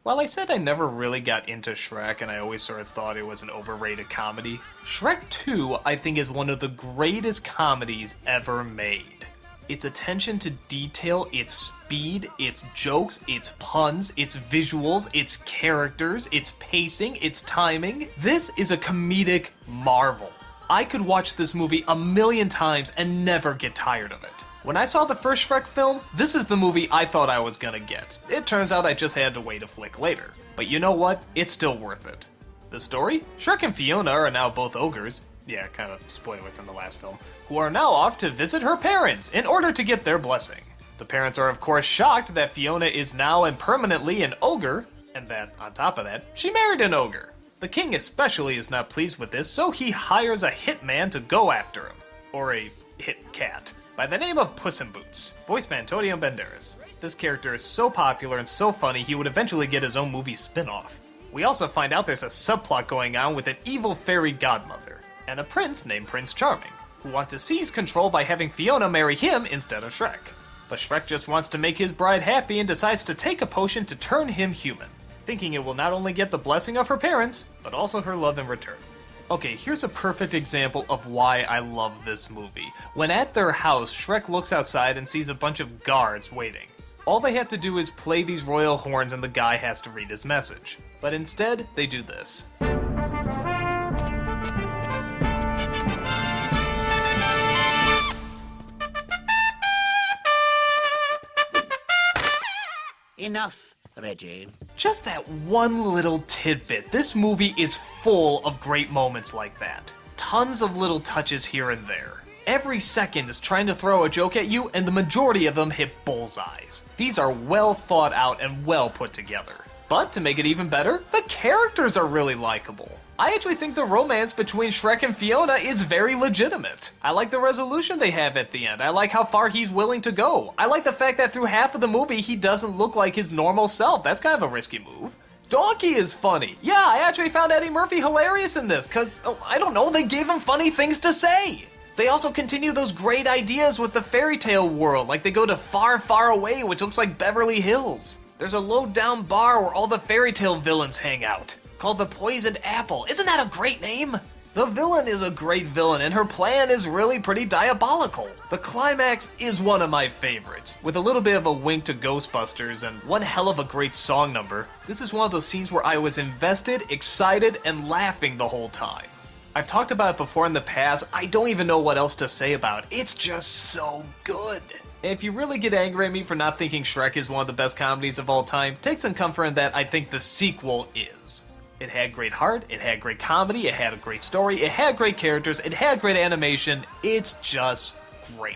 While I said I never really got into Shrek and I always sort of thought it was an overrated comedy, Shrek 2 I think is one of the greatest comedies ever made. Its attention to detail, its speed, its jokes, its puns, its visuals, its characters, its pacing, its timing. This is a comedic marvel. I could watch this movie 1,000,000 times and never get tired of it. When I saw the first Shrek film, this is the movie I thought I was gonna get. It turns out I just had to wait a flick later. But you know what? It's still worth it. The story? Shrek and Fiona are now both ogres. Yeah, kind of spoiler from the last film. Who are now off to visit her parents in order to get their blessing. The parents are of course shocked that Fiona is now and permanently an ogre, and that, on top of that, she married an ogre. The king especially is not pleased with this, so he hires a hitman to go after him. Or a hit cat. By the name of Puss in Boots, voiced by Antonio Banderas. This character is so popular and so funny he would eventually get his own movie spin-off. We also find out there's a subplot going on with an evil fairy godmother, and a prince named Prince Charming, who want to seize control by having Fiona marry him instead of Shrek. But Shrek just wants to make his bride happy and decides to take a potion to turn him human, thinking it will not only get the blessing of her parents, but also her love in return. Okay, here's a perfect example of why I love this movie. When at their house, Shrek looks outside and sees a bunch of guards waiting. All they have to do is play these royal horns and the guy has to read his message. But instead, they do this. Enough, Reggie. Just that one little tidbit. This movie is full of great moments like that. Tons of little touches here and there. Every second is trying to throw a joke at you, and the majority of them hit bullseyes. These are well thought out and well put together. But to make it even better, the characters are really likable. I actually think the romance between Shrek and Fiona is very legitimate. I like the resolution they have at the end. I like how far he's willing to go. I like the fact that through half of the movie he doesn't look like his normal self. That's kind of a risky move. Donkey is funny. Yeah, I actually found Eddie Murphy hilarious in this, cause, I don't know, they gave him funny things to say. They also continue those great ideas with the fairy tale world, like they go to Far, Far Away, which looks like Beverly Hills. There's a low-down bar where all the fairy tale villains hang out, called the Poisoned Apple. Isn't that a great name? The villain is a great villain, and her plan is really pretty diabolical. The climax is one of my favorites, with a little bit of a wink to Ghostbusters and one hell of a great song number. This is one of those scenes where I was invested, excited, and laughing the whole time. I've talked about it before in the past, I don't even know what else to say about it. It's just so good. And if you really get angry at me for not thinking Shrek is one of the best comedies of all time, take some comfort in that I think the sequel is. It had great heart, it had great comedy, it had a great story, it had great characters, it had great animation. It's just great.